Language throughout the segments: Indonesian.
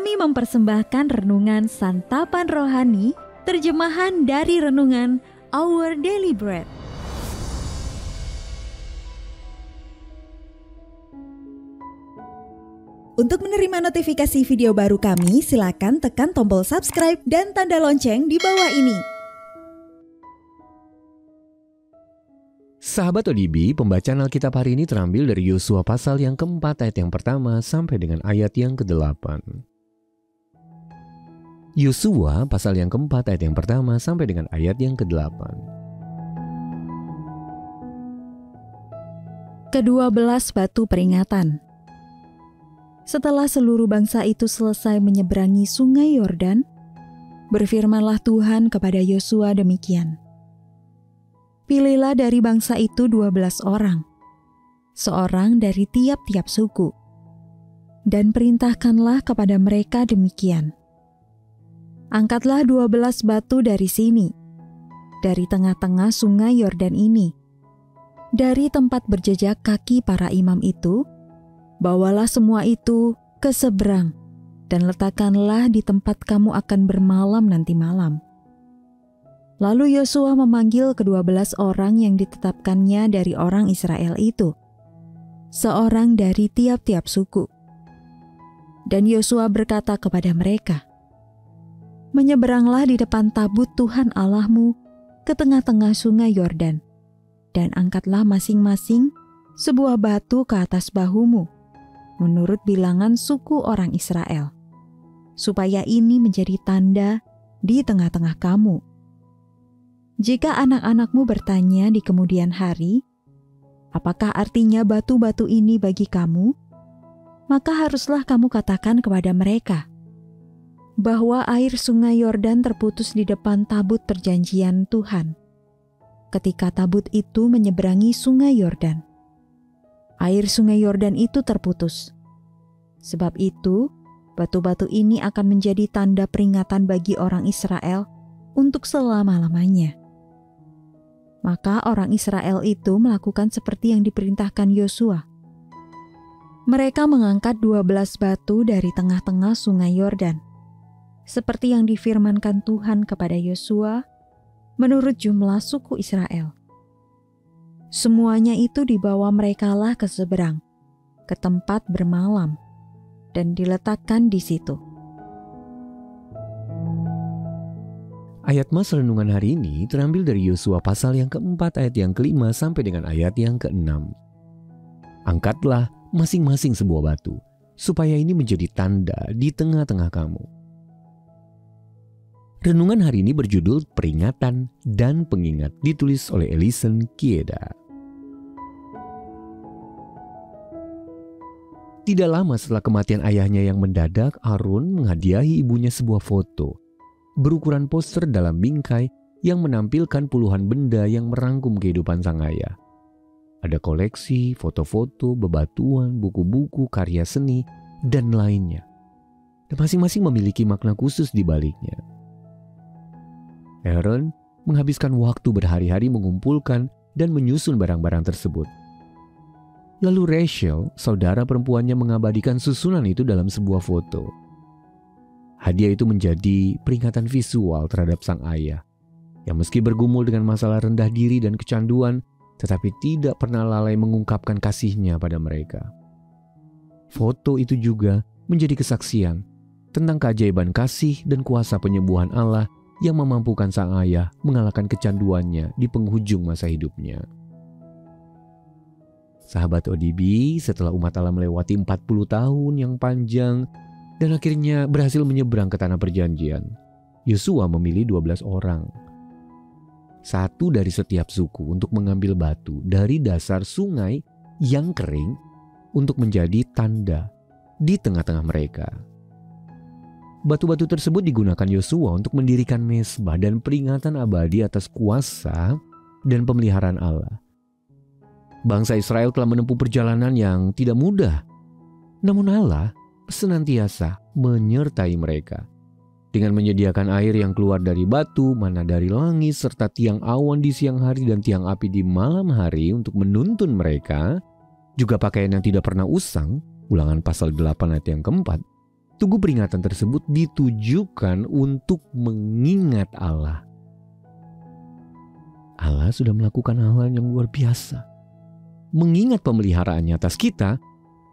Kami mempersembahkan renungan Santapan Rohani, terjemahan dari renungan Our Daily Bread. Untuk menerima notifikasi video baru kami, silakan tekan tombol subscribe dan tanda lonceng di bawah ini. Sahabat ODB, pembacaan Alkitab hari ini terambil dari Yosua pasal yang keempat ayat yang pertama sampai dengan ayat yang ke-8. Yosua pasal yang keempat ayat yang pertama sampai dengan ayat yang ke-8. Ke-12 batu peringatan. Setelah seluruh bangsa itu selesai menyeberangi sungai Yordan, berfirmanlah Tuhan kepada Yosua demikian. Pilihlah dari bangsa itu 12 orang, seorang dari tiap-tiap suku, dan perintahkanlah kepada mereka demikian. Angkatlah 12 batu dari sini, dari tengah-tengah sungai Yordan ini, dari tempat berjejak kaki para imam itu, bawalah semua itu ke seberang, dan letakkanlah di tempat kamu akan bermalam nanti malam. Lalu Yosua memanggil ke-12 orang yang ditetapkannya dari orang Israel itu, seorang dari tiap-tiap suku. Dan Yosua berkata kepada mereka, menyeberanglah di depan tabut Tuhan Allahmu ke tengah-tengah sungai Yordan, dan angkatlah masing-masing sebuah batu ke atas bahumu, menurut bilangan suku orang Israel, supaya ini menjadi tanda di tengah-tengah kamu. Jika anak-anakmu bertanya di kemudian hari, apakah artinya batu-batu ini bagi kamu? Maka haruslah kamu katakan kepada mereka, bahwa air sungai Yordan terputus di depan tabut perjanjian Tuhan, ketika tabut itu menyeberangi sungai Yordan. Air sungai Yordan itu terputus. Sebab itu, batu-batu ini akan menjadi tanda peringatan bagi orang Israel untuk selama-lamanya. Maka orang Israel itu melakukan seperti yang diperintahkan Yosua. Mereka mengangkat 12 batu dari tengah-tengah sungai Yordan, seperti yang difirmankan Tuhan kepada Yosua menurut jumlah suku Israel. Semuanya itu dibawa merekalah ke seberang, ke tempat bermalam, dan diletakkan di situ. Ayat mas renungan hari ini terambil dari Yosua pasal yang keempat ayat yang ke-5 sampai dengan ayat yang ke-6. Angkatlah masing-masing sebuah batu, supaya ini menjadi tanda di tengah-tengah kamu. Renungan hari ini berjudul Peringatan dan Pengingat, ditulis oleh Ellison Kieda. Tidak lama setelah kematian ayahnya yang mendadak, Harun menghadiahi ibunya sebuah foto berukuran poster dalam bingkai yang menampilkan puluhan benda yang merangkum kehidupan sang ayah. Ada koleksi, foto-foto, bebatuan, buku-buku, karya seni, dan lainnya. Dan masing-masing memiliki makna khusus di baliknya. Aaron menghabiskan waktu berhari-hari mengumpulkan dan menyusun barang-barang tersebut. Lalu Rachel, saudara perempuannya, mengabadikan susunan itu dalam sebuah foto. Hadiah itu menjadi peringatan visual terhadap sang ayah, yang meski bergumul dengan masalah rendah diri dan kecanduan, tetapi tidak pernah lalai mengungkapkan kasihnya pada mereka. Foto itu juga menjadi kesaksian tentang keajaiban kasih dan kuasa penyembuhan Allah yang memampukan sang ayah mengalahkan kecanduannya di penghujung masa hidupnya. Sahabat ODB, setelah umat Allah melewati 40 tahun yang panjang dan akhirnya berhasil menyeberang ke tanah perjanjian, Yosua memilih 12 orang. Satu dari setiap suku untuk mengambil batu dari dasar sungai yang kering untuk menjadi tanda di tengah-tengah mereka. Batu-batu tersebut digunakan Yosua untuk mendirikan mezbah dan peringatan abadi atas kuasa dan pemeliharaan Allah. Bangsa Israel telah menempuh perjalanan yang tidak mudah, namun Allah senantiasa menyertai mereka dengan menyediakan air yang keluar dari batu, mana dari langit, serta tiang awan di siang hari dan tiang api di malam hari untuk menuntun mereka, juga pakaian yang tidak pernah usang, Ulangan pasal 8 ayat yang keempat, Tugu peringatan tersebut ditujukan untuk mengingat Allah. Allah sudah melakukan hal-hal yang luar biasa. Mengingat pemeliharaannya atas kita,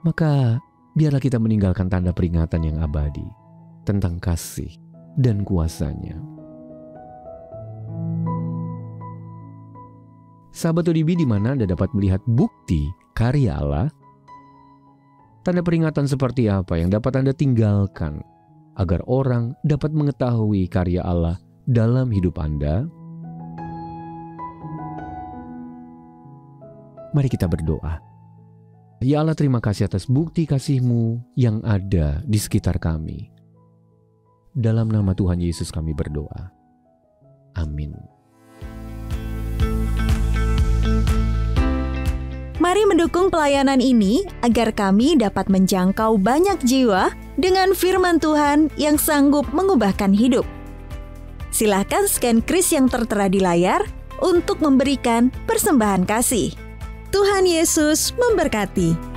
maka biarlah kita meninggalkan tanda peringatan yang abadi tentang kasih dan kuasa-Nya. Sahabat ODB, di mana Anda dapat melihat bukti karya Allah? Tanda peringatan seperti apa yang dapat Anda tinggalkan agar orang dapat mengetahui karya Allah dalam hidup Anda? Mari kita berdoa. Ya Allah, terima kasih atas bukti kasih-Mu yang ada di sekitar kami. Dalam nama Tuhan Yesus kami berdoa. Amin. Mari mendukung pelayanan ini agar kami dapat menjangkau banyak jiwa dengan firman Tuhan yang sanggup mengubahkan hidup. Silahkan scan kris yang tertera di layar untuk memberikan persembahan kasih. Tuhan Yesus memberkati.